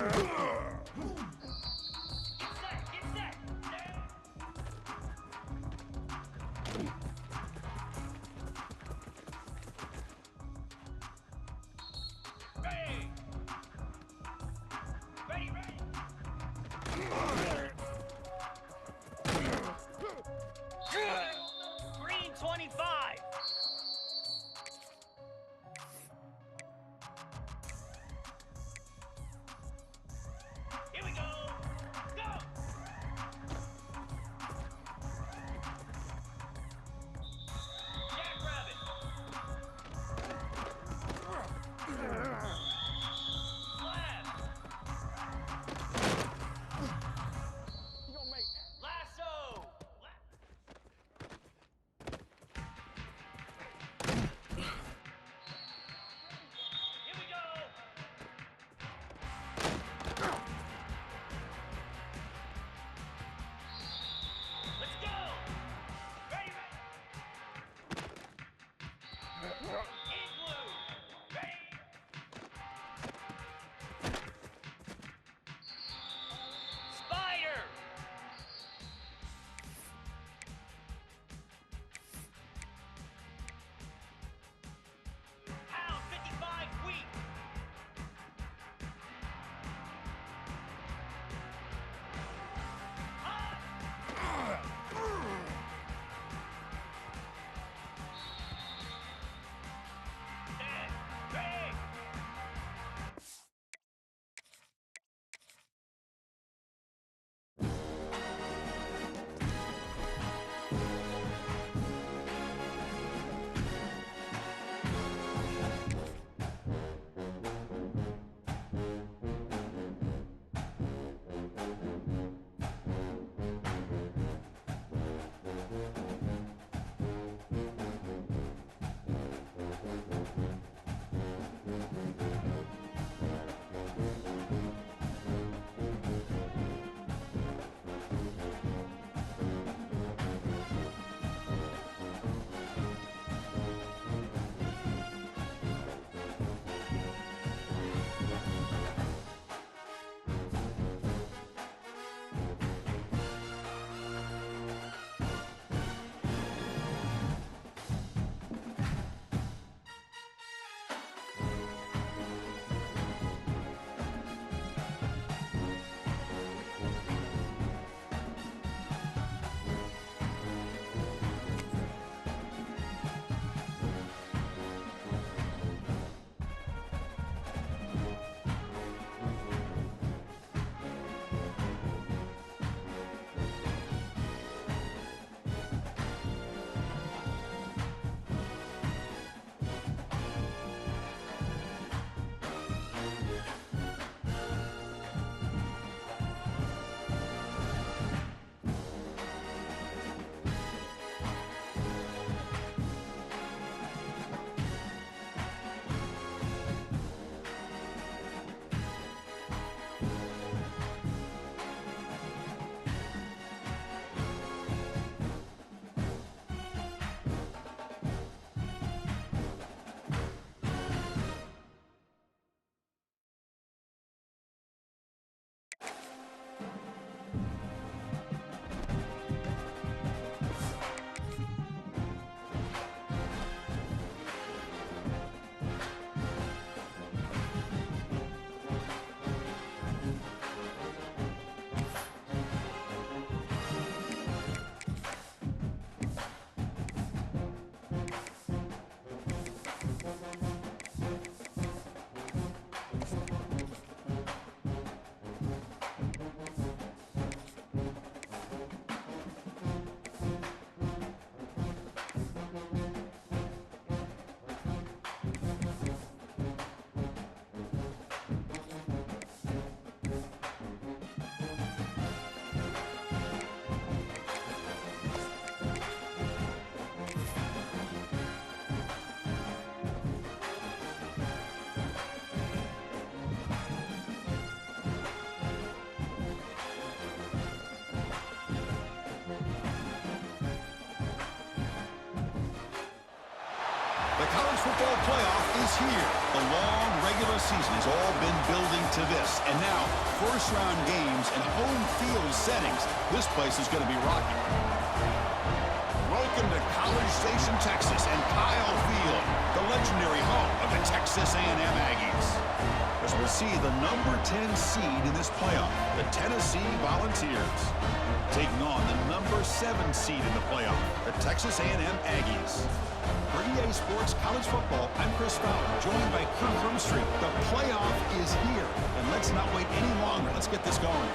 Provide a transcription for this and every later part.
Get set! Ready! Ready! Green 25! The college football playoff is here. The long regular season has all been building to this. And now, first-round games and home field settings. This place is going to be rocking. Welcome to College Station, Texas, and Kyle Field, the legendary home of the Texas A&M Aggies. As we'll see the number 10 seed in this playoff, the Tennessee Volunteers, taking on the number 7 seed in the playoff, the Texas A&M Aggies. For EA Sports College Football, I'm Chris Fowler, joined by Kirk Hermstreet. The playoff is here, and let's not wait any longer. Let's get this going.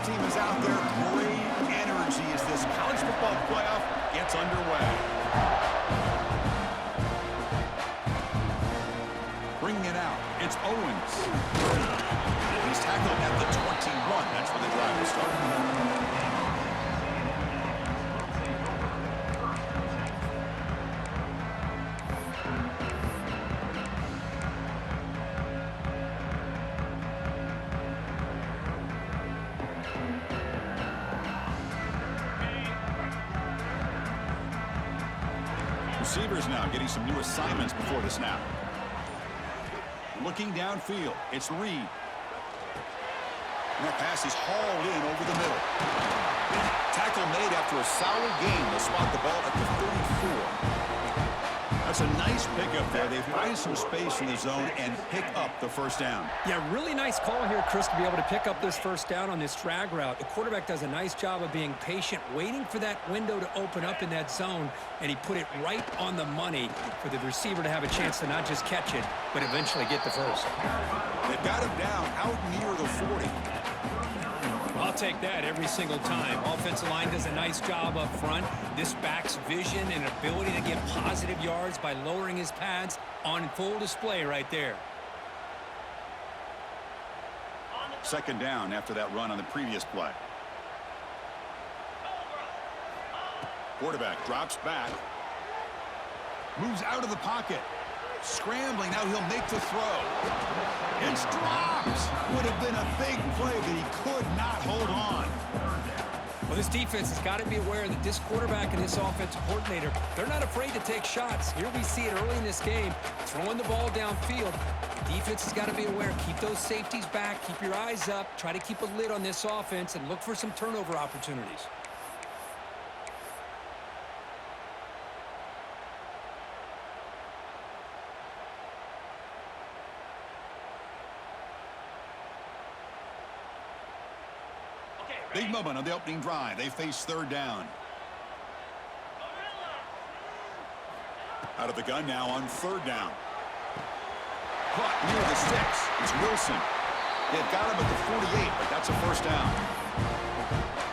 Team is out there. Great energy as this college football playoff gets underway. Bringing it out, it's Owens. He's tackled at the 21. That's where the drive will start. Receivers now getting some new assignments before the snap. Looking downfield, it's Reed. And that pass is hauled in over the middle. Tackle made after a solid gain. They'll spot the ball at the 34. That's a nice pickup there. They find some space in the zone and pick up the first down. Yeah, really nice call here, Chris, to be able to pick up this first down on this drag route. The quarterback does a nice job of being patient, waiting for that window to open up in that zone, and he put it right on the money for the receiver to have a chance to not just catch it, but eventually get the first. They've got him down out near the 40. I'll take that every single time. Offensive line does a nice job up front. This back's vision and ability to get positive yards by lowering his pads on full display right there. Second down after that run on the previous play. Quarterback drops back. Moves out of the pocket. Scrambling, now he'll make the throw. It's dropped. Would have been a big play, but he could not hold on. Well, this defense has got to be aware that this quarterback and this offensive coordinator, they're not afraid to take shots. Here we see it early in this game, throwing the ball downfield. The defense has got to be aware. Keep those safeties back. Keep your eyes up. Try to keep a lid on this offense and look for some turnover opportunities. Big moment on the opening drive. They face third down. Out of the gun now on third down. Caught near the sticks. It's Wilson. They've got him at the 48, but that's a first down.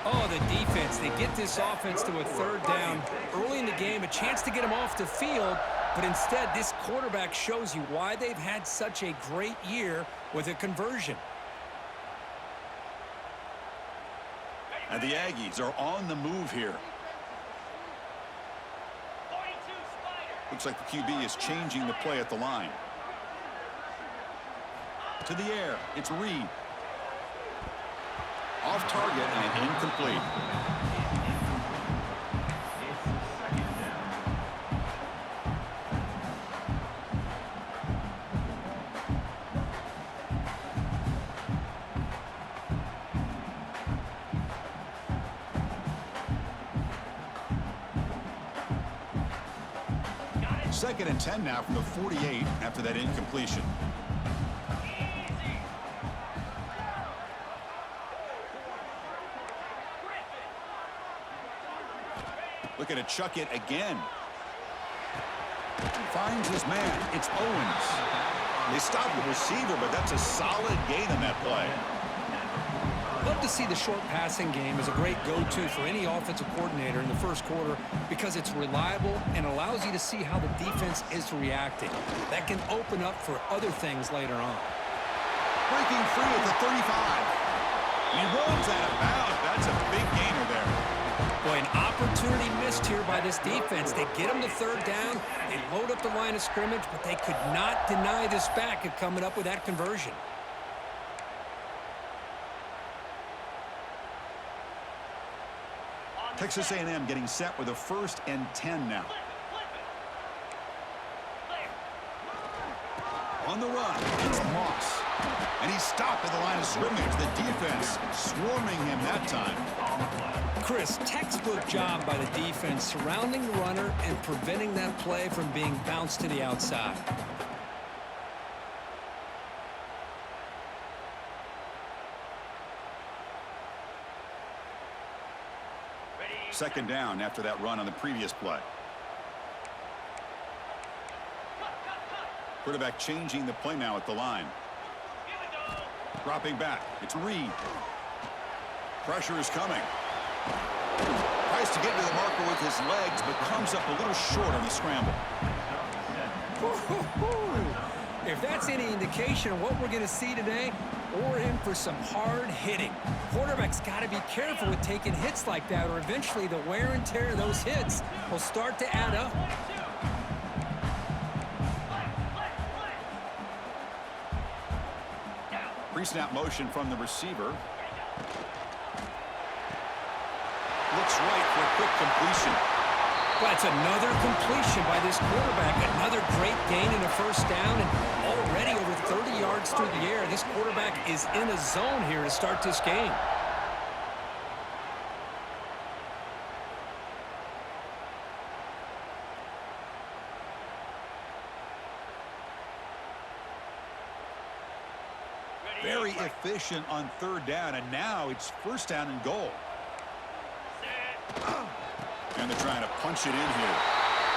Oh, the defense. They get this offense to a third down early in the game, a chance to get him off the field, but instead this quarterback shows you why they've had such a great year with a conversion. And the Aggies are on the move here. Looks like the QB is changing the play at the line. To the air, it's Reed. Off target and incomplete. Second and 10 now from the 48 after that incompletion. Looking to chuck it again. Finds his man. It's Owens. They stop the receiver, but that's a solid gain on that play. Love to see the short passing game as a great go-to for any offensive coordinator in the first quarter because it's reliable and allows you to see how the defense is reacting. That can open up for other things later on. Breaking free at the 35. He rolls out of bounds. That's a big gainer there. Boy, an opportunity missed here by this defense. They get them to third down. They load up the line of scrimmage, but they could not deny this back of coming up with that conversion. Texas A&M getting set with a 1st and 10 now. On the run, it's Moss. And he's stopped at the line of scrimmage. The defense swarming him that time. Chris, textbook job by the defense surrounding the runner and preventing that play from being bounced to the outside. Second down after that run on the previous play. Quarterback changing the play now at the line. Dropping back. It's Reed. Pressure is coming. Tries to get to the marker with his legs, but comes up a little short on the scramble. If that's any indication of what we're going to see today, we're in for some hard hitting. Quarterback's got to be careful with taking hits like that, or eventually the wear and tear of those hits will start to add up. Pre-snap motion from the receiver. Looks right for a quick completion. That's another completion by this quarterback. Another great gain in a first down, and already over 30 yards through the air. This quarterback is in a zone here to start this game. Very efficient on third down, and now it's 1st down and goal. And they're trying to punch it in here.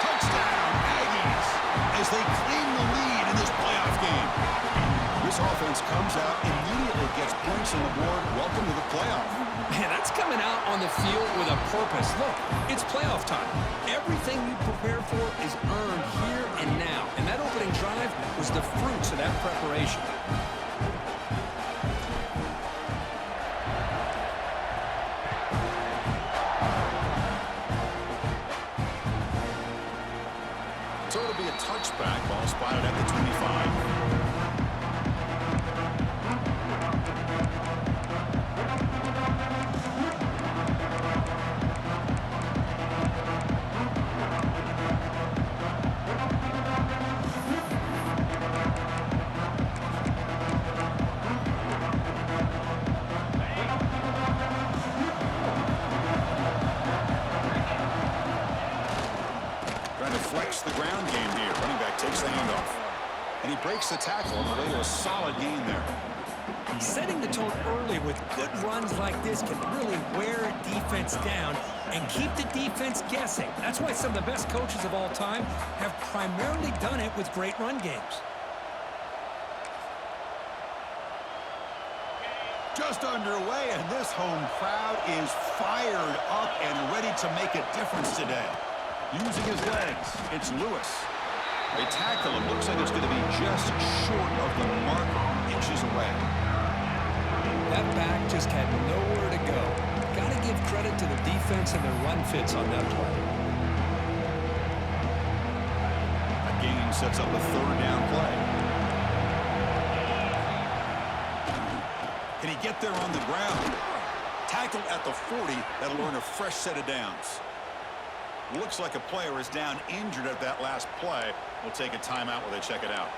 Touchdown, Aggies, as they claim the lead in this playoff game. This offense comes out, immediately gets points on the board. Welcome to the playoff. Man, that's coming out on the field with a purpose. Look, it's playoff time. Everything you prepare for is earned here and now. And that opening drive was the fruits of that preparation. So it'll be a touchback. Ball spotted at the 25. Flex the ground game here. Running back takes the handoff. And he breaks the tackle on the way to a solid gain there. Setting the tone early with good runs like this can really wear a defense down and keep the defense guessing. That's why some of the best coaches of all time have primarily done it with great run games. Just underway, and this home crowd is fired up and ready to make a difference today. Using his legs, it's Lewis. They tackle him. Looks like it's going to be just short of the mark, inches away. That back just had nowhere to go. Got to give credit to the defense and their run fits on that play. That gain sets up a 3rd down play. Can he get there on the ground? Tackled at the 40. That'll earn a fresh set of downs. Looks like a player is down injured at that last play. We'll take a timeout while they check it out.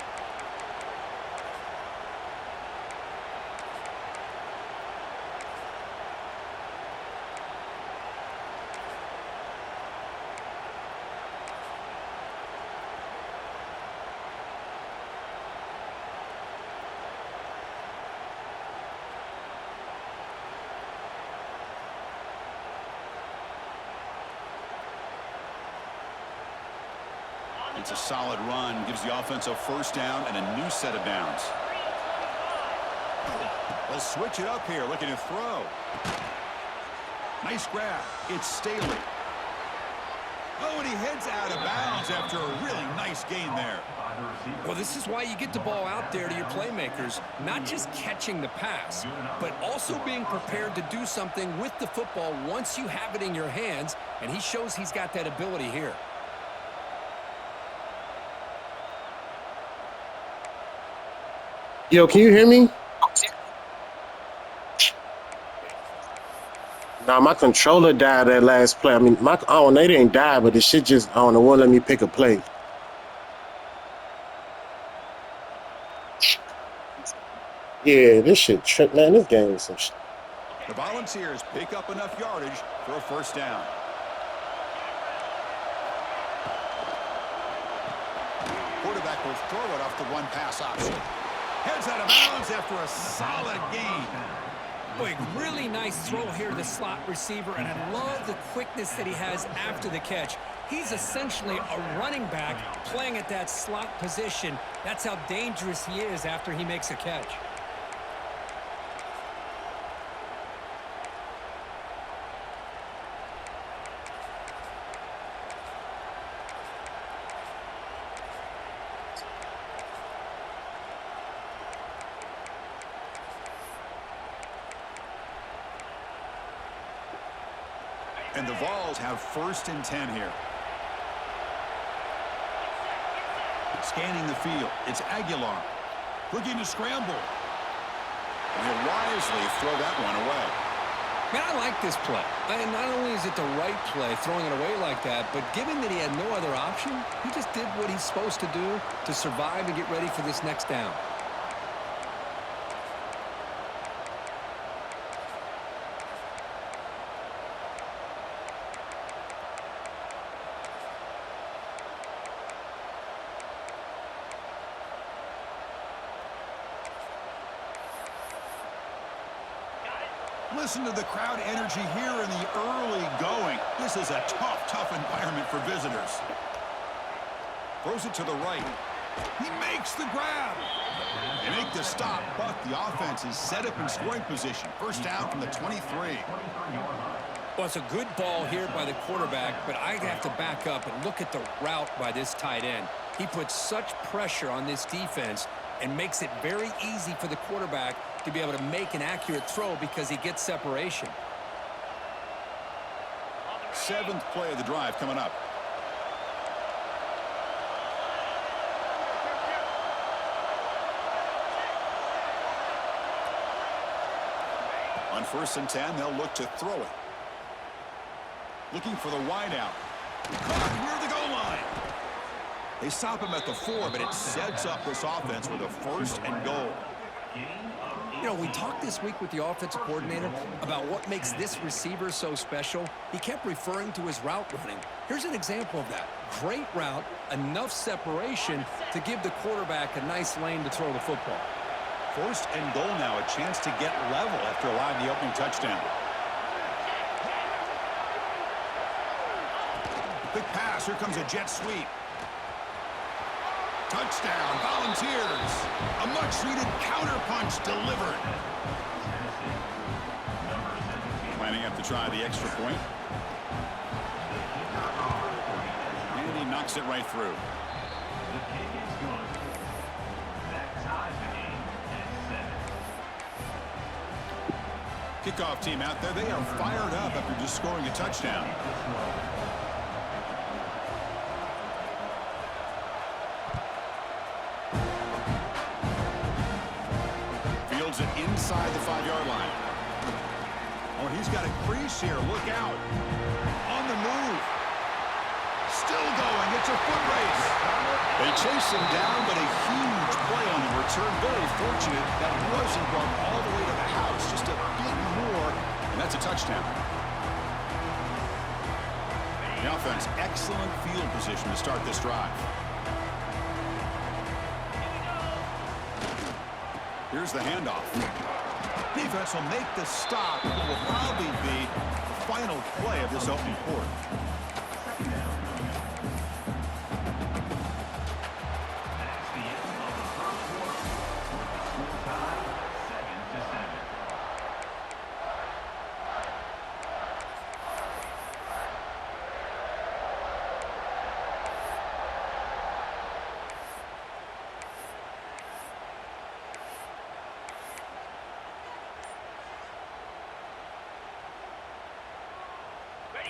It's a solid run, gives the offense a 1st down and a new set of downs. They'll switch it up here, looking to throw. Nice grab. It's Staley. Oh, and he heads out of bounds after a really nice gain there. Well, this is why you get the ball out there to your playmakers, not just catching the pass, but also being prepared to do something with the football once you have it in your hands, and he shows he's got that ability here. Yo, can you hear me? Nah, my controller died that last play. I mean, I don't know, it didn't die, but the shit just, I don't know, won't let me pick a play. Yeah, this shit tripped, man. This game is some shit. The Volunteers pick up enough yardage for a first down. Quarterback will throw it off the one-pass option. Heads out of bounds after a solid gain. Boy, really nice throw here to the slot receiver, and I love the quickness that he has after the catch. He's essentially a running back playing at that slot position. That's how dangerous he is after he makes a catch. And the Vols have 1st and 10 here. Scanning the field. It's Aguilar. Looking to scramble. And he'll wisely throw that one away. Man, I like this play. And not only is it the right play, throwing it away like that, but given that he had no other option, he just did what he's supposed to do to survive and get ready for this next down. Listen to the crowd energy here in the early going. This is a tough environment for visitors. Throws it to the right. He makes the grab. They make the stop, but the offense is set up in scoring position. First down from the 23. Well, it's a good ball here by the quarterback, but I'd have to back up and look at the route by this tight end. He puts such pressure on this defense and makes it very easy for the quarterback to be able to make an accurate throw because he gets separation. 7th play of the drive coming up. On 1st and 10, they'll look to throw it. Looking for the wideout. Caught near the goal line. They stop him at the 4, but it sets up this offense with a 1st and goal. You know, we talked this week with the offensive coordinator about what makes this receiver so special. He kept referring to his route running. Here's an example of that. Great route, enough separation to give the quarterback a nice lane to throw the football. 1st and goal now, a chance to get level after allowing the opening touchdown. Quick pass, here comes a jet sweep. Touchdown, Volunteers. A much-needed counterpunch delivered. Lining up to try the extra point. And he knocks it right through. Kickoff team out there. They are fired up after just scoring a touchdown. Fields it inside the 5-yard line. Oh, he's got a crease here. Look out. On the move. Still going. It's a foot race. They chase him down, but a huge play on the return. Very fortunate that wasn't brought all the way to the house. Just a bit more, and that's a touchdown. The offense, excellent field position to start this drive. Here's the handoff. Defense will make the stop. It will probably be the final play of this opening quarter.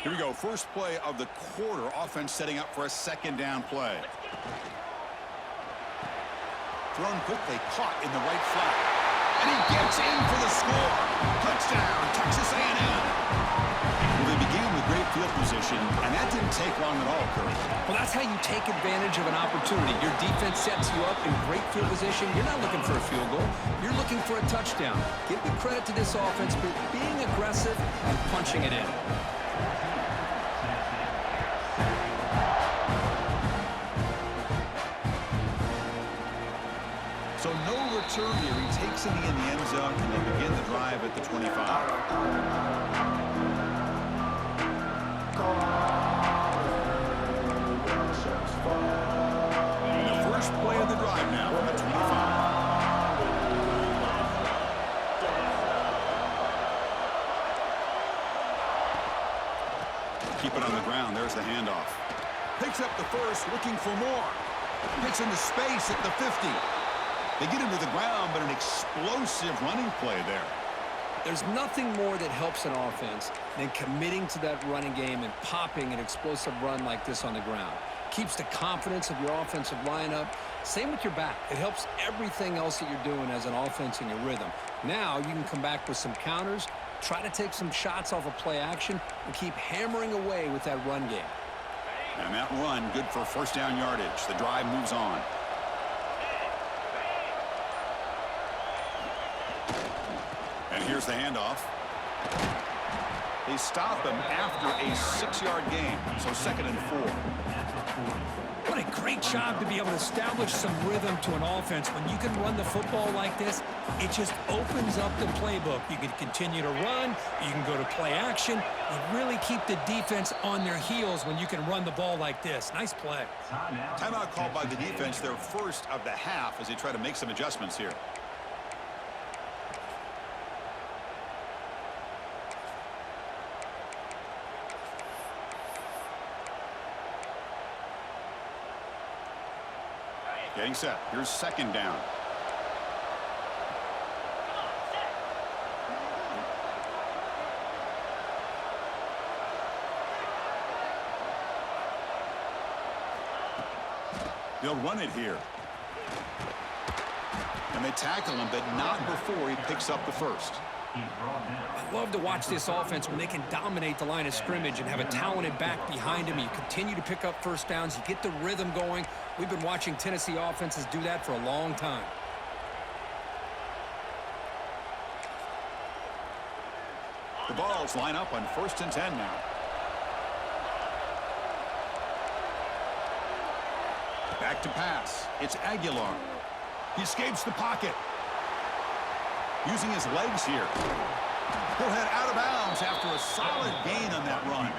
Here we go. First play of the quarter. Offense setting up for a second down play. Thrown quickly, caught in the right flat. And he gets in for the score. Touchdown, Texas A&M. Well, they began with great field position, and that didn't take long at all, Curry. Well, that's how you take advantage of an opportunity. Your defense sets you up in great field position. You're not looking for a field goal. You're looking for a touchdown. Give the credit to this offense for being aggressive and punching it in. So no return here. He takes it in the end zone, and they begin the drive at the 25. And the first play of the drive now from the 25. Keep it on the ground. There's the handoff. Picks up the first, looking for more. Gets into space at the 50. They get him to the ground, but an explosive running play there. There's nothing more that helps an offense than committing to that running game and popping an explosive run like this on the ground. Keeps the confidence of your offensive lineup. Same with your back. It helps everything else that you're doing as an offense in your rhythm. Now you can come back with some counters, try to take some shots off of play action, and keep hammering away with that run game. And that run, good for first down yardage. The drive moves on. And here's the handoff. They stop him after a 6-yard gain, so 2nd and 4. What a great job to be able to establish some rhythm to an offense. When you can run the football like this, it just opens up the playbook. You can continue to run. You can go to play action. You really keep the defense on their heels when you can run the ball like this. Nice play. Timeout called by the defense, their first of the half, as they try to make some adjustments here. Getting set. Here's 2nd down. They'll run it here. And they tackle him, but not before he picks up the first. I love to watch this offense when they can dominate the line of scrimmage and have a talented back behind him. You continue to pick up first downs. You get the rhythm going. We've been watching Tennessee offenses do that for a long time. The Vols line up on 1st and 10 now. Back to pass. It's Aguilar. He escapes the pocket. Using his legs here. He'll head out of bounds after a solid gain on that run.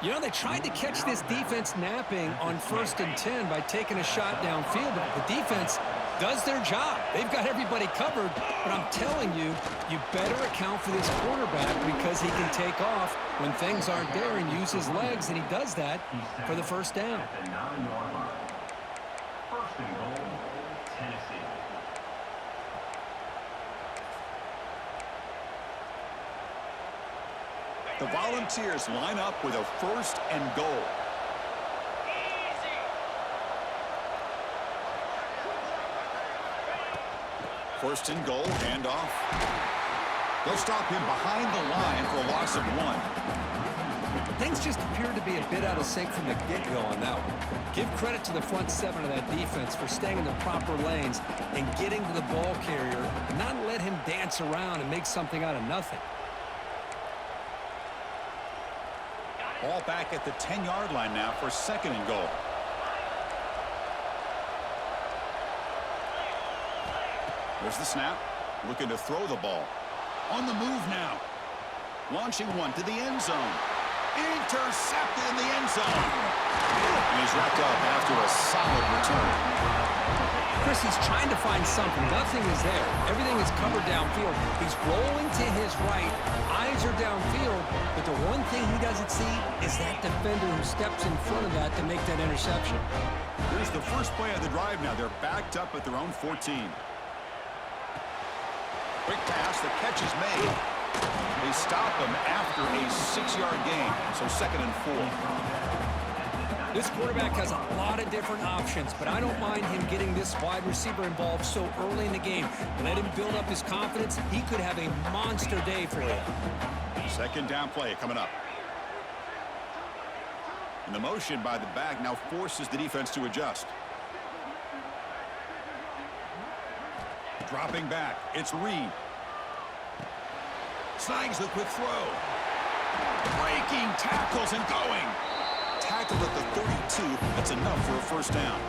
You know, they tried to catch this defense napping on 1st and 10 by taking a shot downfield, but the defense does their job. They've got everybody covered, but I'm telling you, you better account for this quarterback because he can take off when things aren't there and use his legs, and he does that for the first down. First and goal, Tennessee. The Volunteers line up with a 1st and goal. First and goal, handoff. They'll stop him behind the line for a loss of 1. Things just appear to be a bit out of sync from the get-go on that one. Give credit to the front 7 of that defense for staying in the proper lanes and getting to the ball carrier, and not let him dance around and make something out of nothing. Ball back at the 10-yard line now for 2nd and goal. There's the snap. Looking to throw the ball. On the move now. Launching one to the end zone. Intercepted in the end zone. And he's wrapped up after a solid return. Chris, he's trying to find something. Nothing is there. Everything is covered downfield. He's rolling to his right. Eyes are downfield. But the one thing he doesn't see is that defender who steps in front of that to make that interception. Here's the first play of the drive now. They're backed up at their own 14. Quick pass. The catch is made. They stop him after a 6-yard gain, so 2nd and 4. This quarterback has a lot of different options, but I don't mind him getting this wide receiver involved so early in the game. Let him build up his confidence. He could have a monster day for you. 2nd down play coming up. And the motion by the back now forces the defense to adjust. Dropping back, it's Reed. Snags the quick throw. Breaking tackles and going. Tackled at the 32. That's enough for a 1st down.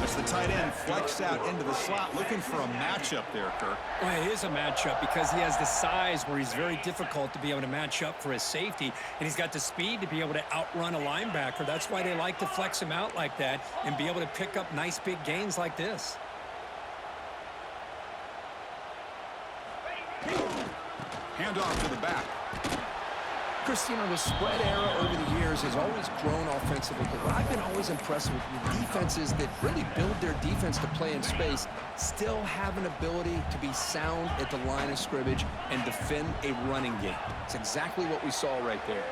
As the tight end flexed out into the slot, looking for a matchup there, Kirk. Well, it is a matchup because he has the size where he's very difficult to be able to match up for his safety, and he's got the speed to be able to outrun a linebacker. That's why they like to flex him out like that and be able to pick up nice big gains like this. Handoff to the back. Chris, you know, the spread era over the years has always grown offensively, but I've been always impressed with defenses that really build their defense to play in space, still have an ability to be sound at the line of scrimmage and defend a running game. It's exactly what we saw right there.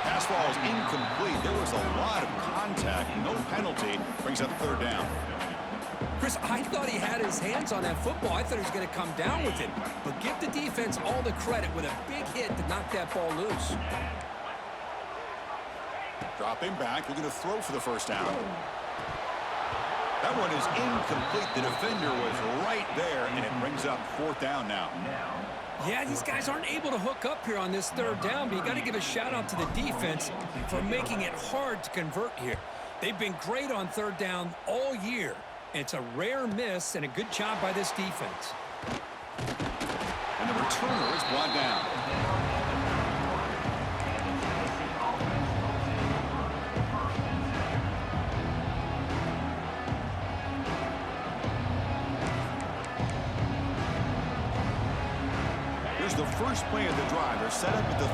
Pass ball is incomplete. There was a lot of contact. No penalty. Brings up 3rd down. Chris, I thought he had his hands on that football. I thought he was going to come down with it. But give the defense all the credit with a big hit to knock that ball loose. Dropping back, looking to throw for the 1st down. That one is incomplete. The defender was right there, and it brings up 4th down now. Yeah, these guys aren't able to hook up here on this 3rd down, but you got to give a shout-out to the defense for making it hard to convert here. They've been great on 3rd down all year. It's a rare miss and a good job by this defense. And the returner is brought down. Here's the first play of the drive. They're set up at the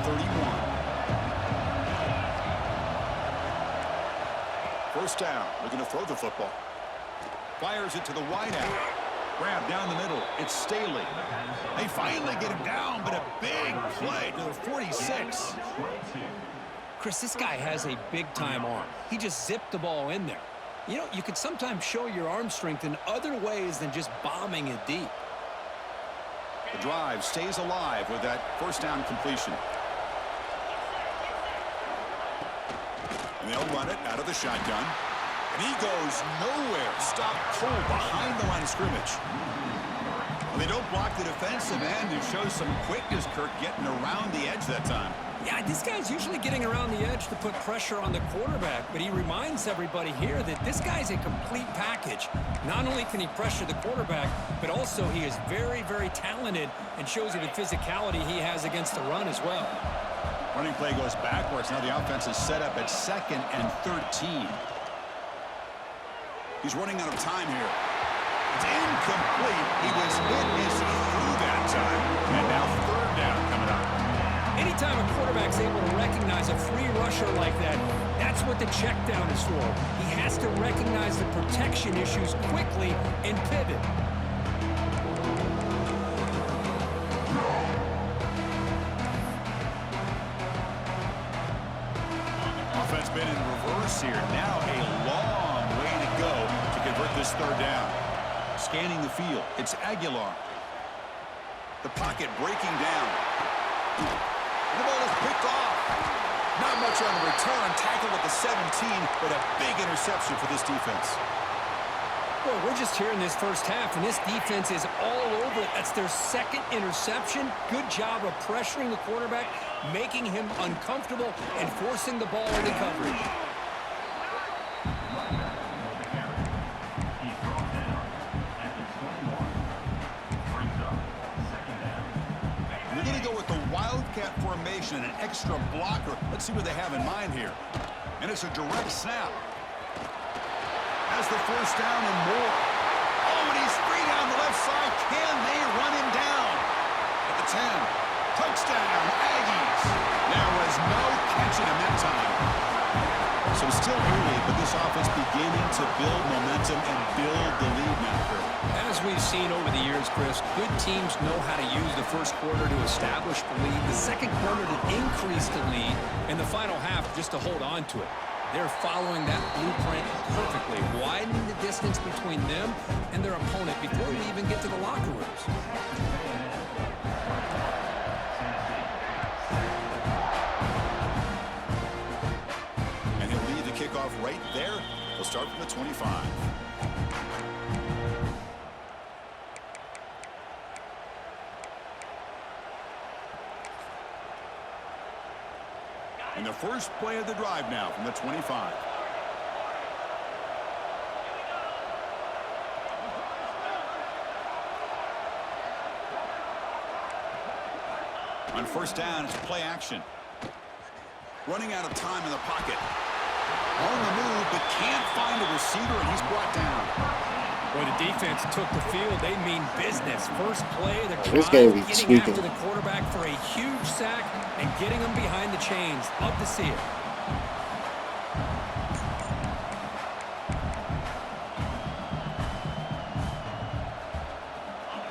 31. 1st down. Looking to throw the football. Fires it to the wideout. Grab down the middle. It's Staley. They finally get him down, but a big play to the 46. Chris, this guy has a big-time arm. He just zipped the ball in there. You know, you could sometimes show your arm strength in other ways than just bombing it deep. The drive stays alive with that 1st down completion. And they'll run it out of the shotgun. And he goes nowhere. Stopped cold behind the line of scrimmage. Well, they don't block the defensive end and show some quickness, Kirk, getting around the edge that time. Yeah, this guy's usually getting around the edge to put pressure on the quarterback, but he reminds everybody here that this guy's a complete package. Not only can he pressure the quarterback, but also he is very, very talented and shows you the physicality he has against the run as well. Running play goes backwards. Now the offense is set up at 2nd and 13. He's running out of time here. It's incomplete. He was hit as he threw that time. And now 3rd down coming up. Anytime a quarterback's able to recognize a free rusher like that, that's what the check down is for. He has to recognize the protection issues quickly and pivot. Offense been in reverse here. Now a long way to go to convert this 3rd down. Scanning the field, it's Aguilar. The pocket breaking down. The ball is picked off. Not much on the return. Tackled at the 17, but a big interception for this defense. Well, we're just here in this 1st half, and this defense is all over it. That's their 2nd interception. Good job of pressuring the quarterback, making him uncomfortable, and forcing the ball into coverage. We're going to go with the Wildcat formation and an extra blocker. Let's see what they have in mind here. And it's a direct snap. Has the 1st down and more. Oh, and he's free down the left side. Can they run him down? At the 10. Touchdown, Aggies. There was no catching him that time. So still early, but this offense beginning to build momentum and build the lead now. As As we've seen over the years, Chris, good teams know how to use the first quarter to establish the lead, the second quarter to increase the lead, and the final half just to hold on to it. They're following that blueprint perfectly, widening the distance between them and their opponent before we even get to the locker rooms. And he'll lead the kickoff right there. He'll start from the 25. And the first play of the drive now from the 25. On first down, it's play action. Running out of time in the pocket. On the move, but can't find a receiver, and he's brought down. Boy, the defense took the field. They mean business. First play of the drive, This game be getting tweaking. after the quarterback for a huge sack and getting him behind the chains. Love to see it.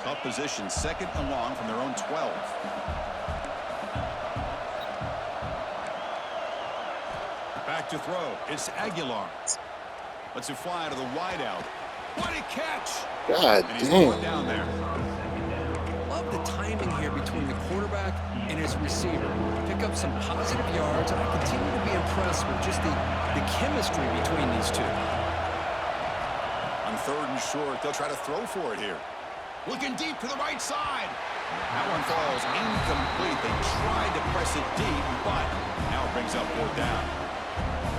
Tough position, second and long from their own 12. Back to throw. It's Aguilar. Lets it fly to the wideout. What a catch! God And he's going damn. down there. Love the timing here between the quarterback and his receiver. Pick up some positive yards, and I continue to be impressed with just the chemistry between these two. On third and short, they'll try to throw for it here. Looking deep to the right side. That one falls incomplete. They tried to press it deep, but now it brings up fourth down.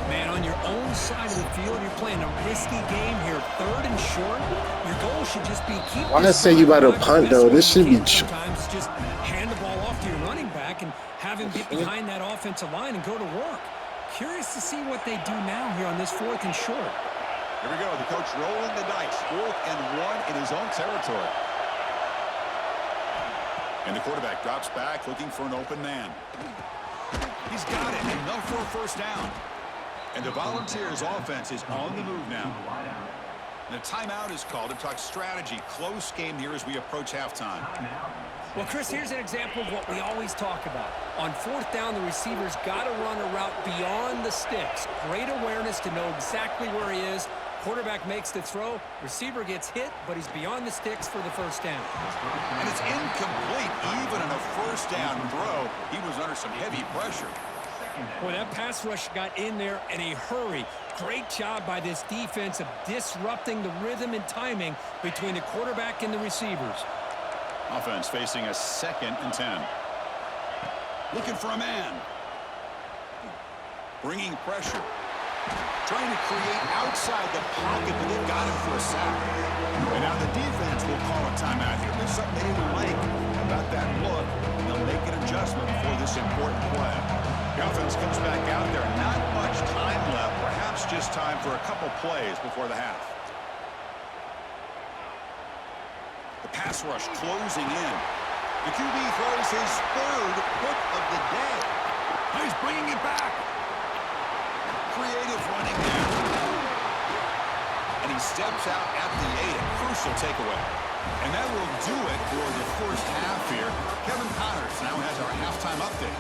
Man, on your own side of the field, you're playing a risky game here. Third and short, your goal should just be keep. Why say you about to punt, though? This should be sometimes just hand the ball off to your running back and have him get behind that offensive line and go to work. Curious to see what they do now here on this fourth and short. Here we go. The coach rolling the dice. 4th and 1 in his own territory. And the quarterback drops back looking for an open man. He's got it. Enough for a first down. And the Volunteers offense is on the move now. And a timeout is called to talk strategy. Close game here as we approach halftime. Well, Chris, here's an example of what we always talk about. On fourth down, the receiver's got to run a route beyond the sticks. Great awareness to know exactly where he is. Quarterback makes the throw. Receiver gets hit, but he's beyond the sticks for the first down. And it's incomplete. Even in a first down throw, he was under some heavy pressure. Boy, that pass rush got in there in a hurry. Great job by this defense of disrupting the rhythm and timing between the quarterback and the receivers. Offense facing a 2nd and 10. Looking for a man. Bringing pressure. Trying to create outside the pocket, but they've got him for a sack. And now the defense will call a timeout here. There's something they didn't like about that look. They'll make an adjustment for this important play. The offense comes back out there. Not much time left. Perhaps just time for a couple plays before the half. The pass rush closing in. The QB throws his 3rd hook of the day. He's bringing it back. Creative running there. And he steps out at the 8. A crucial takeaway. And that will do it for the first half here. Kevin Connors now has our halftime update.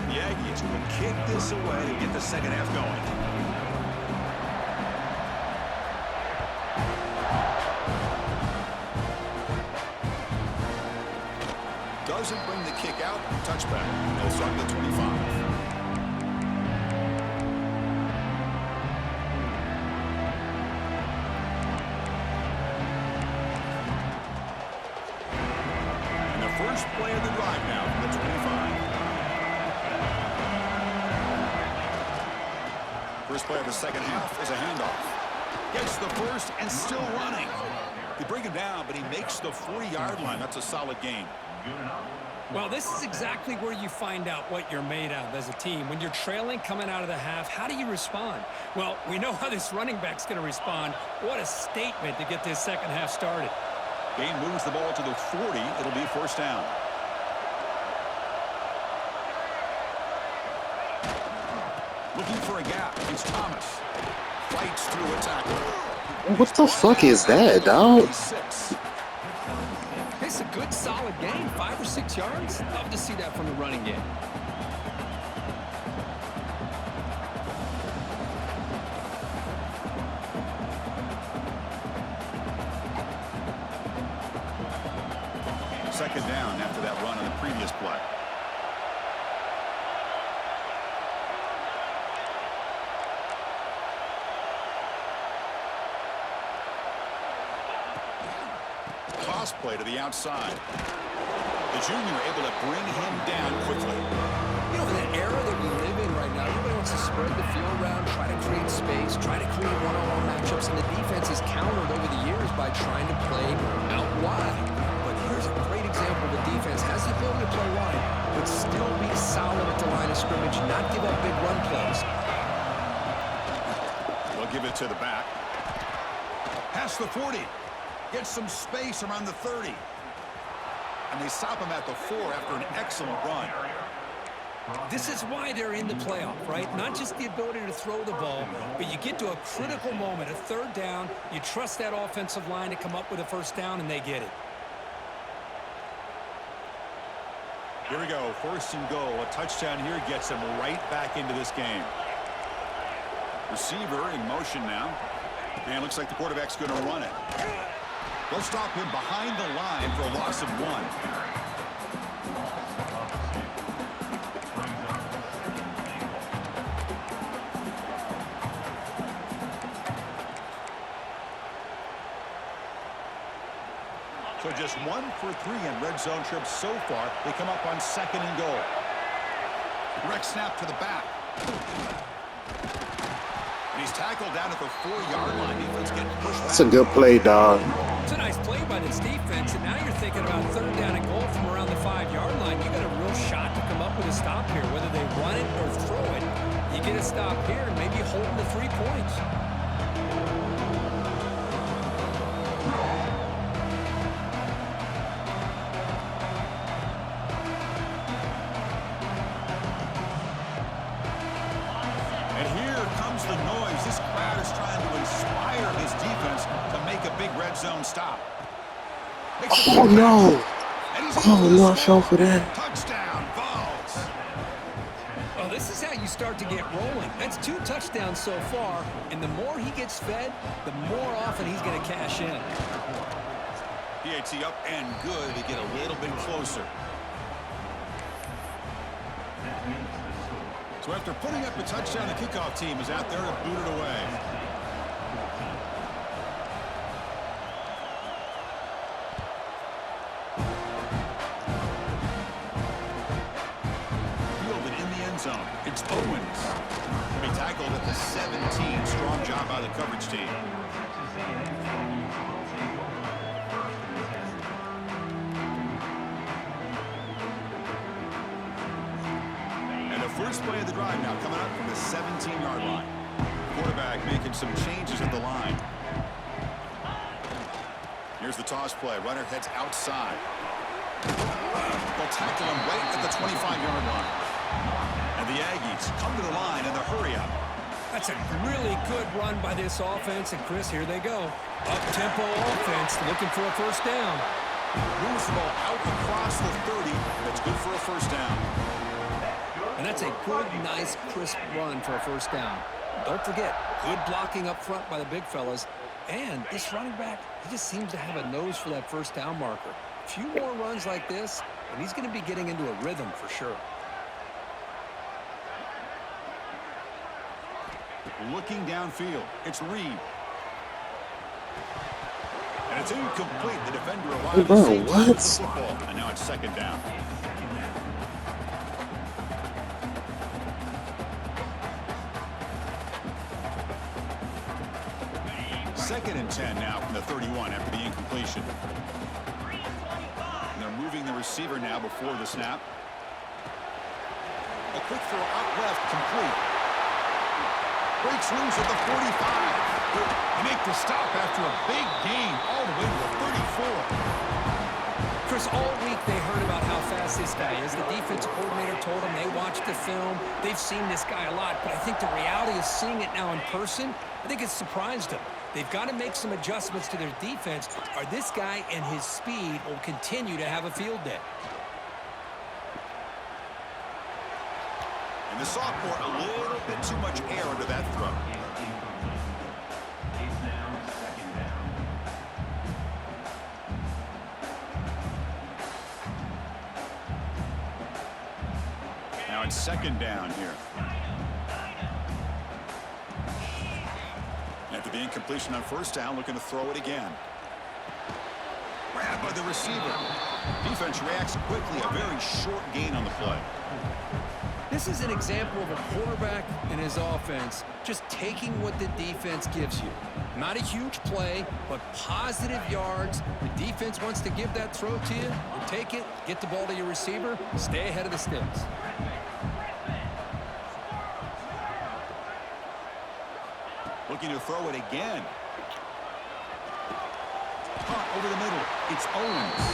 The Aggies will kick this away to get the second half going. Doesn't bring the kick out. Touchback. They'll start at the 25. And the first play of the drive now from the 25. First play of the second half is a handoff. Gets the first and still running. They bring him down, but he makes the 40-yard line. That's a solid gain. Well, this is exactly where you find out what you're made of as a team. When you're trailing coming out of the half, how do you respond? Well, we know how this running back's going to respond. What a statement to get this second half started. Gain moves the ball to the 40. It'll be first down. Looking for a gap. It's Thomas. Fights through a tackle. What the fuck is that, dog? It's a good, solid game. 5 or 6 yards. Love to see that from the running game. Second down after that run on the previous play. Toss play to the outside. The junior able to bring him down quickly. You know, in the era that we live in right now, everybody wants to spread the field around, try to create space, try to create one-on-one matchups, and the defense is countered over the years by trying to play out wide. But here's a great example. The defense has the ability to play wide, but still be solid at the line of scrimmage, not give up big run plays. They'll give it to the back. Past the 40. Gets some space around the 30. And they stop him at the 4 after an excellent run. This is why they're in the playoff, right? Not just the ability to throw the ball, but you get to a critical moment, a third down, you trust that offensive line to come up with a first down, and they get it. Here we go, first and goal. A touchdown here gets them right back into this game. Receiver in motion now. And looks like the quarterback's going to run it. They'll stop him behind the line for a loss of 1. So just 1 for 3 in red zone trips so far. They come up on second and goal. Direct snap to the back. And he's tackled down at the 4-yard line. Defense getting pushed back. That's a good play, dog. It's a nice play by this defense, and now you're thinking about third down and goal from around the 5-yard line. You got a real shot to come up with a stop here, whether they run it or throw it. You get a stop here and maybe hold them to 3 points. And here comes the noise. This crowd is trying to inspire this defense to make a big red zone stop. Oh, no. Oh, no, I fell for that. Touchdown, Vols. Oh, this is how you start to get rolling. That's 2 touchdowns so far, and the more he gets fed, the more often he's going to cash in. PAT up and good to get a little bit closer. So after putting up a touchdown, the kickoff team is out there to boot it away. Fielded in the end zone. It's Owens. To be tackled at the 17. Strong job by the coverage team. First play of the drive now coming up from the 17-yard line. Quarterback making some changes at the line. Here's the toss play. Runner heads outside. They'll tackle him right at the 25-yard line. And the Aggies come to the line in the hurry up. That's a really good run by this offense. And, Chris, here they go. Up-tempo offense looking for a first down. Moves the ball out across the 30. That's good for a first down. And that's a good, nice, crisp run for a first down. Don't forget, good blocking up front by the big fellas. And this running back, he just seems to have a nose for that first down marker. A few more runs like this, and he's going to be getting into a rhythm for sure. Looking downfield, it's Reed. And it's incomplete. The defender arrived Bro, at the same time with what? the football. And now it's second down. Second and 10 now from the 31 after the incompletion. And they're moving the receiver now before the snap. A quick throw out left, complete. Breaks loose at the 45. They make the stop after a big gain all the way to the 34. Chris, all week they heard about how fast this guy is. The defensive coordinator told them they watched the film. They've seen this guy a lot, but I think the reality is seeing it now in person, I think it's surprised them. They've got to make some adjustments to their defense, or this guy and his speed will continue to have a field day. And the sophomore, a little bit too much air into that throw. Eighth down, second down. Now it's second down here. After the incompletion on first down, looking to throw it again. Grabbed by the receiver. Defense reacts quickly, a very short gain on the play. This is an example of a quarterback and his offense just taking what the defense gives you. Not a huge play, but positive yards. The defense wants to give that throw to you. You take it, get the ball to your receiver, stay ahead of the sticks. Looking to throw it again. Caught over the middle. It's Owens.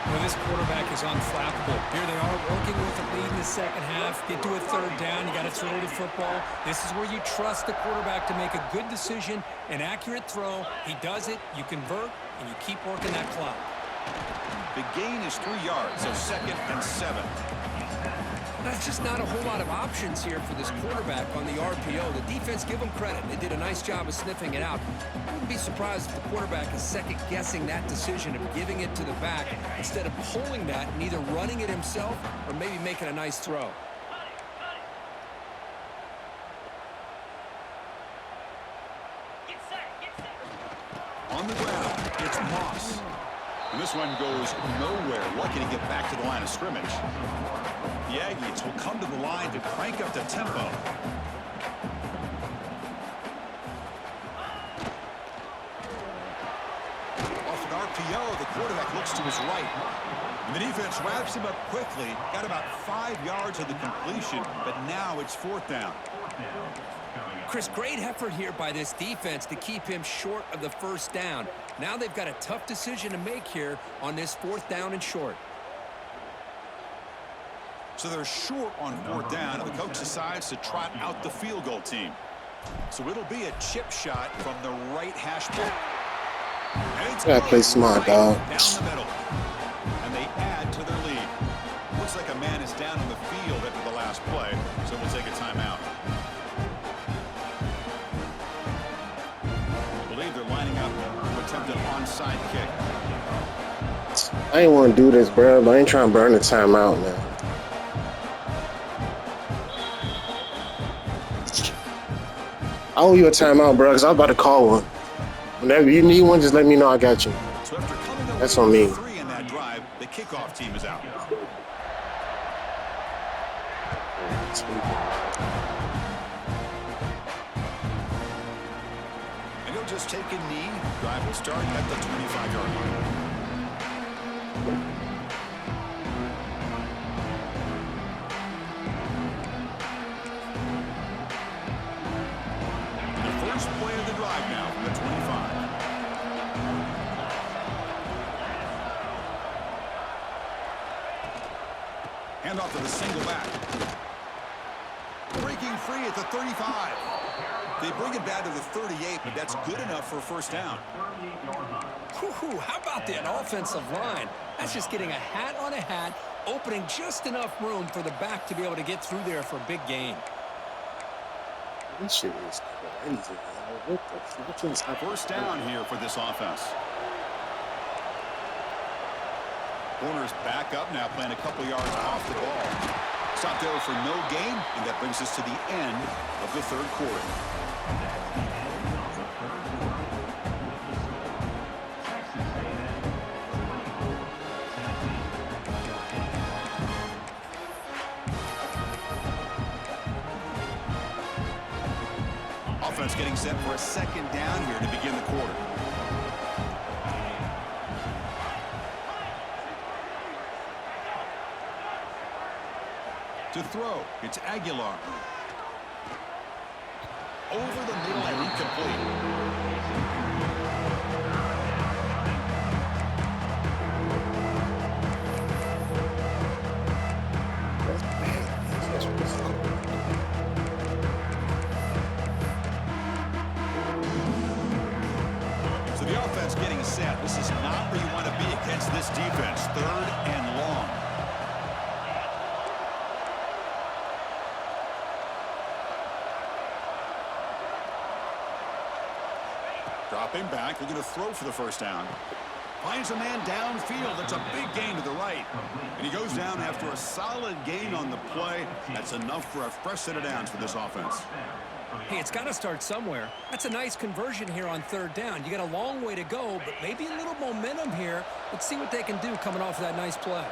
Well, this quarterback is unflappable. Here they are working with a lead in the second half. Get to a third down. You got to throw the football. This is where you trust the quarterback to make a good decision, an accurate throw. He does it, you convert, and you keep working that clock. The gain is 3 yards, so second and 7. That's just not a whole lot of options here for this quarterback on the RPO. The defense, give them credit. They did a nice job of sniffing it out. I wouldn't be surprised if the quarterback is second-guessing that decision of giving it to the back instead of pulling that and either running it himself or maybe making a nice throw. On the ground, it's Moss. And this one goes nowhere. Lucky to get back to the line of scrimmage. The Aggies will come to the line to crank up the tempo. Off an RPO, the quarterback looks to his right. And the defense wraps him up quickly. Got about 5 yards of the completion, but now it's fourth down. Chris, great effort here by this defense to keep him short of the first down. Now they've got a tough decision to make here on this fourth down and short. So they're short on fourth down, and the coach decides to trot out the field goal team. So it'll be a chip shot from the right hash mark. And it's Gotta play smart, dog. down the middle. And they add to their lead. Looks like a man is down on the field after the last play, so we'll take a timeout. I believe they're lining up to attempt an onside kick. I ain't want to do this, bro, but I ain't trying to burn the timeout, man. I owe you a timeout, bro, because I was about to call one. Whenever you need one, just let me know. I got you. So after coming up That's on me. 3 in that drive, the kickoff team is out. And he'll just take a knee. Drive will start at the 25-yard line. The first play of the drive now from the 25. Hand off to the single back. Breaking free at the 35. They bring it back to the 38, but that's good enough for a first down. Whew, how about that offensive line? That's just getting a hat on a hat, opening just enough room for the back to be able to get through there for a big gain. This shit is crazy, man. What the fuck? First down here for this offense. Corners back up now, playing a couple yards off the ball. Stop there for no gain, and that brings us to the end of the third quarter. Offense getting set for a second down here to begin the quarter. To throw, it's Aguilar. Over the middle and incomplete. third and long. Dropping back, they're going to throw for the first down. Finds a man downfield. That's a big gain to the right. And he goes down after a solid gain on the play. That's enough for a fresh set of downs for this offense. Hey, it's got to start somewhere. That's a nice conversion here on third down. You got a long way to go, but maybe a little momentum here. Let's see what they can do coming off of that nice play.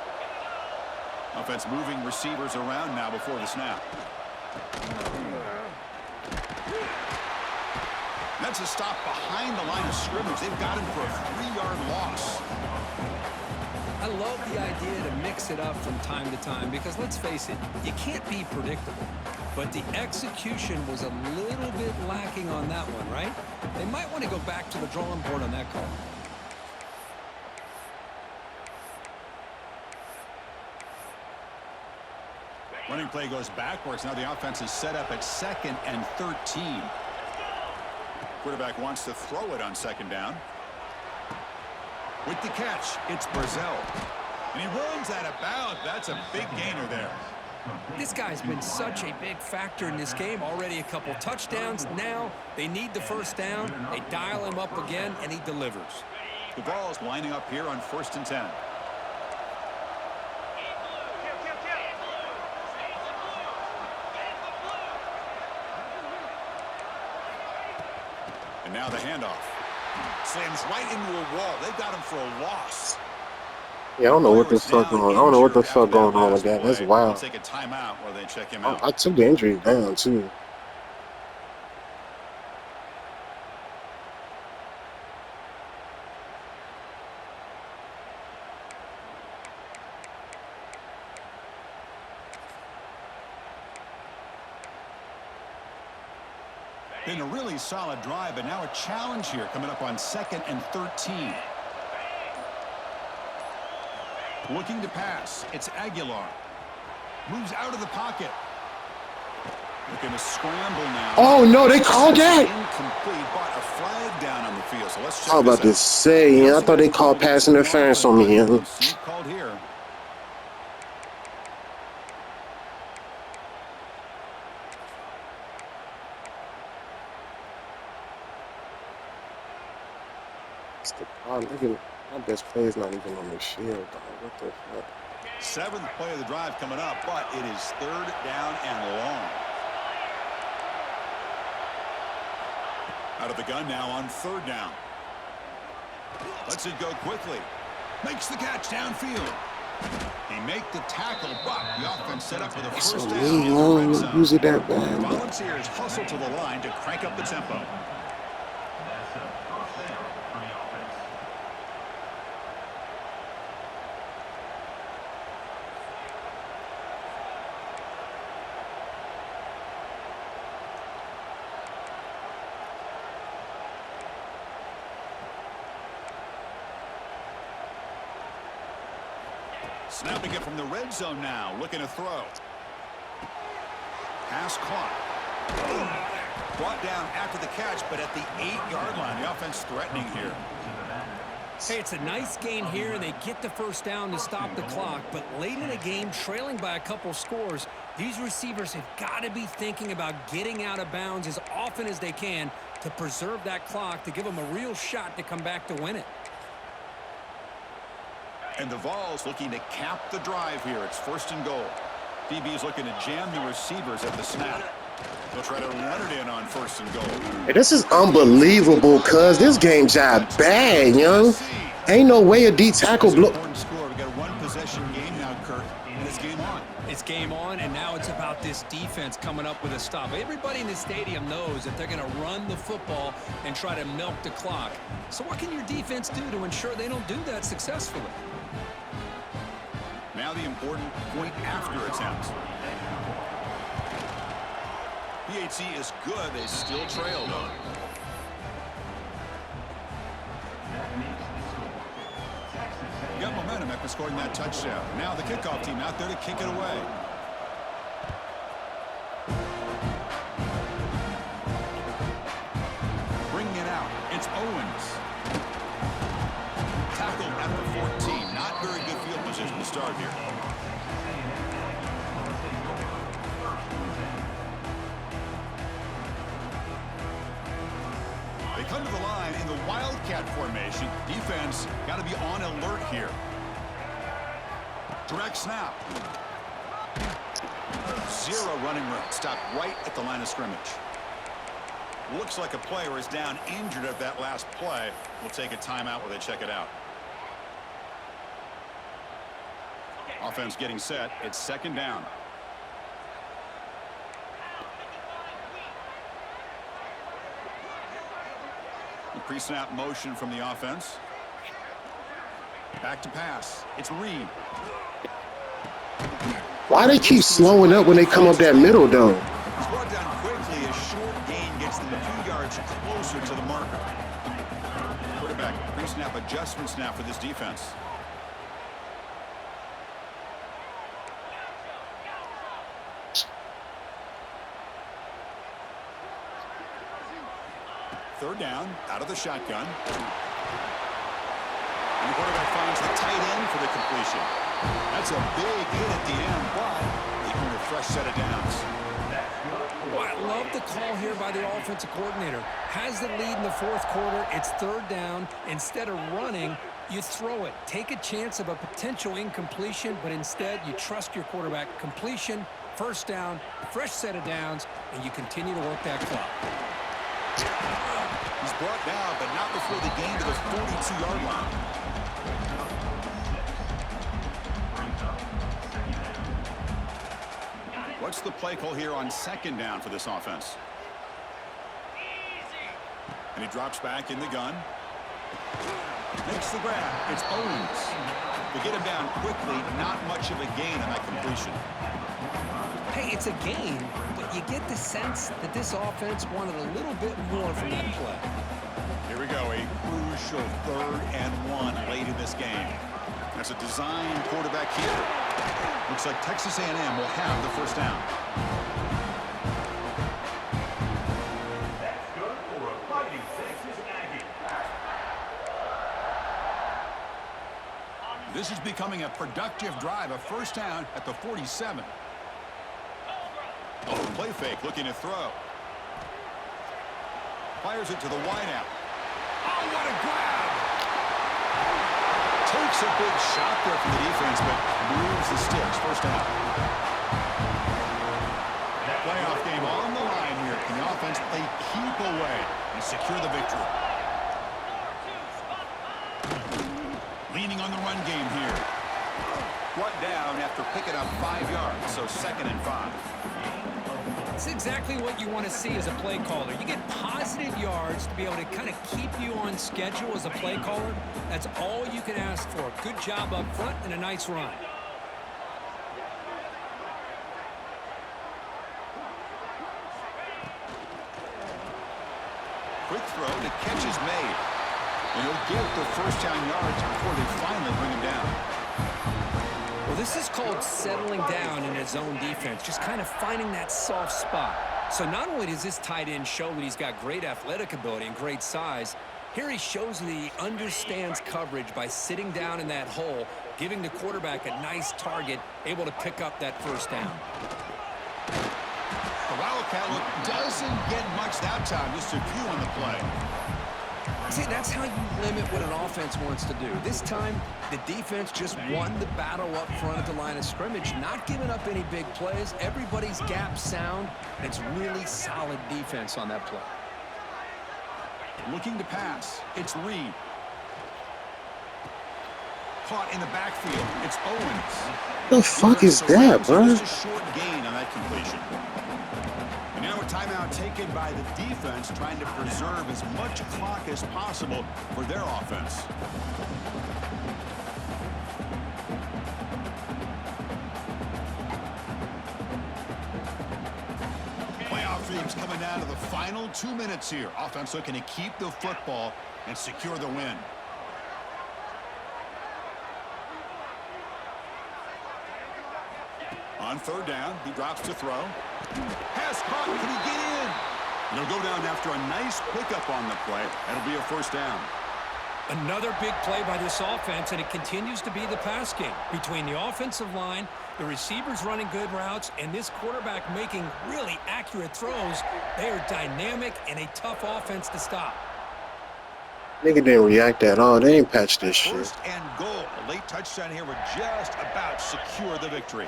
Offense moving receivers around now before the snap. That's a stop behind the line of scrimmage. They've got him for a 3-yard loss. I love the idea to mix it up from time to time because, let's face it, you can't be predictable. But the execution was a little bit lacking on that one, right? They might want to go back to the drawing board on that call. Running play goes backwards. Now the offense is set up at 2nd and 13. Quarterback wants to throw it on second down. With the catch, it's Brazzell. And he runs out of bounds. That's a big gainer there. This guy's been such a big factor in this game. Already a couple touchdowns. Now they need the first down. They dial him up again, and he delivers. The ball is lining up here on 1st and 10. And now the handoff. Slams right into a wall. They've got him for a loss. Yeah, I don't know what the fuck going on. I don't know what the fuck going on with that. That's wild. Take a timeout while they check him out. I took the injury down, too. Been a really solid drive, but now a challenge here coming up on 2nd and 13. Looking to pass. It's Aguilar. Moves out of the pocket. Looking to scramble now. Oh, no, they called that? Incomplete, but a flag down on the field. So let's check I was about to say, I thought they called pass interference on me. Called here. Look at my best play is not even on the shield, dog. What the fuck? 7th play of the drive coming up, but it is 3rd down and long. Out of the gun now on 3rd down. Lets it go quickly. Makes the catch downfield. He make the tackle, but the offense set up for the first down in the red zone. Use it that bad. Volunteers hustle to the line to crank up the tempo. Snapping it from the red zone now, looking to throw. Pass clock. Brought down after the catch, but at the 8-yard line, the offense threatening here. Hey, it's a nice gain here, and they get the first down to stop the clock. But late in the game, trailing by a couple scores, these receivers have got to be thinking about getting out of bounds as often as they can to preserve that clock, to give them a real shot to come back to win it. And the Vols looking to cap the drive here. It's 1st and goal. DB's looking to jam the receivers at the snap. They'll try to run it in on 1st and goal. Hey, this is unbelievable, cuz this game job bad, young. Ain't no way a D tackle blow. We got a 1-possession game now, Kirk, and it's game on. It's game on, and now it's about this defense coming up with a stop. Everybody in the stadium knows that they're going to run the football and try to milk the clock. So what can your defense do to ensure they don't do that successfully? Now the important point after attempt. PHC is good. They still trail, though. You got momentum after scoring that touchdown. Now the kickoff team out there to kick it away. Bringing it out. It's Owens. Tackled at the 14. Not very good field start here. They come to the line in the Wildcat formation. Defense got to be on alert here. Direct snap. Zero running room. Stopped right at the line of scrimmage. Looks like a player is down injured at that last play. We'll take a timeout while they check it out. Offense getting set. It's second down. Pre-snap motion from the offense. Back to pass. It's Reed. Why they keep slowing up when they come up that middle, though? It's brought down quickly. A short gain gets them a few yards closer to the marker. Quarterback, pre-snap adjustment snap for this defense. Third down, out of the shotgun. And the quarterback finds the tight end for the completion. That's a big hit at the end, but they earn a fresh set of downs. Well, I love the call here by the offensive coordinator. Has the lead in the fourth quarter. It's third down. Instead of running, you throw it. Take a chance of a potential incompletion, but instead you trust your quarterback. Completion, first down, fresh set of downs, and you continue to work that clock. He's brought down, but not before the gain to the 42-yard line. What's the play call here on second down for this offense? And he drops back in the gun. Makes the grab. It's Owens. They get him down quickly. Not much of a gain on that completion. Hey, it's a gain, but you get the sense that this offense wanted a little bit more from that play. Here we go, a crucial 3rd and 1 late in this game. That's a design quarterback here. Looks like Texas A&M will have the first down. That's good for a Fighting Texas Aggie. This is becoming a productive drive, a first down at the 47. Oh, play fake, looking to throw. Fires it to the wideout. Oh, what a grab! Takes a big shot there from the defense, but moves the sticks. First down. Playoff game on the line here. Can the offense play keep away and secure the victory? Leaning on the run game here. Brought down after picking up 5 yards, so 2nd and 5. It's exactly what you want to see as a play caller. You get positive yards to be able to kind of keep you on schedule as a play caller. That's all you can ask for. Good job up front and a nice run. Quick throw, the catch is made. And he'll get the first down yards before they finally bring him down. Well, this is called settling down in his own defense, just kind of finding that soft spot. So not only does this tight end show that he's got great athletic ability and great size, here he shows that he understands coverage by sitting down in that hole, giving the quarterback a nice target, able to pick up that first down. The Wildcat look doesn't get much that time, just a few on the play. See, that's how you limit what an offense wants to do. This time, the defense just won the battle up front at the line of scrimmage, not giving up any big plays. Everybody's gap sound. It's really solid defense on that play. Looking to pass. It's Reed. Caught in the backfield. It's Owens. The fuck is that, bro? Just a short gain on that completion. And now a timeout taken by the defense, trying to preserve as much clock as possible for their offense. Playoff dreams coming down to the final 2 minutes here. Offense looking to keep the football and secure the win. On third down, he drops to throw. Pass caught, can he get in? And he'll go down after a nice pickup on the play. That'll be a first down. Another big play by this offense, and it continues to be the pass game. Between the offensive line, the receivers running good routes, and this quarterback making really accurate throws, they are dynamic and a tough offense to stop. Nigga didn't react at all. They ain't patched this shit. First and goal. A late touchdown here would just about secure the victory.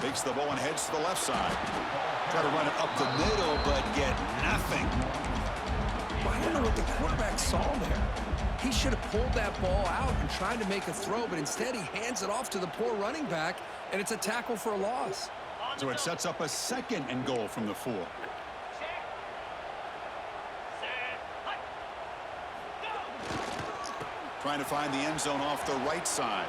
Takes the ball and heads to the left side. Try to run it up the middle, but get nothing. Well, I don't know what the quarterback saw there. He should have pulled that ball out and tried to make a throw, but instead he hands it off to the poor running back, and it's a tackle for a loss. So it sets up a second and goal from the 4. Trying to find the end zone off the right side.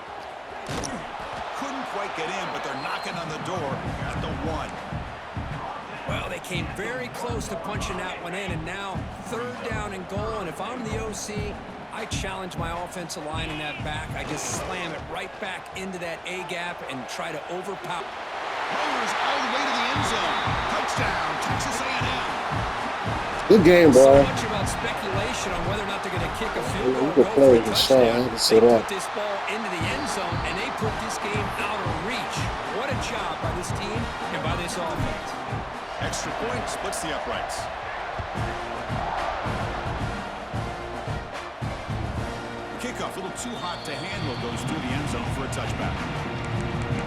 Couldn't quite get in, but they're knocking on the door at the 1. Well, they came very close to punching that one in, and now 3rd down and goal. And if I'm the OC, I challenge my offensive line in that back. I just slam it right back into that A gap and try to overpower. Mowers all the way to the end zone. Touchdown, Texas A&M. Good game, So bro. much about speculation on whether or not they're going to kick a field goal You or could go play for a the shot. I touchdown. had to say They that. put this ball into the end zone, and they put this game out of reach. What a job by this team and by this offense. Extra point splits the uprights. Kickoff, a little too hot to handle, goes through the end zone for a touchback.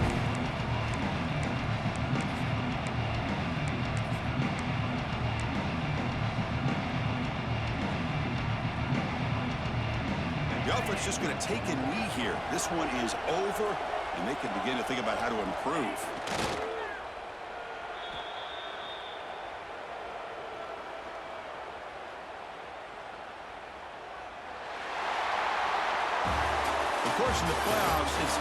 The offense just going to take a knee here. This one is over, and they can begin to think about how to improve. Of course, in the playoffs, it's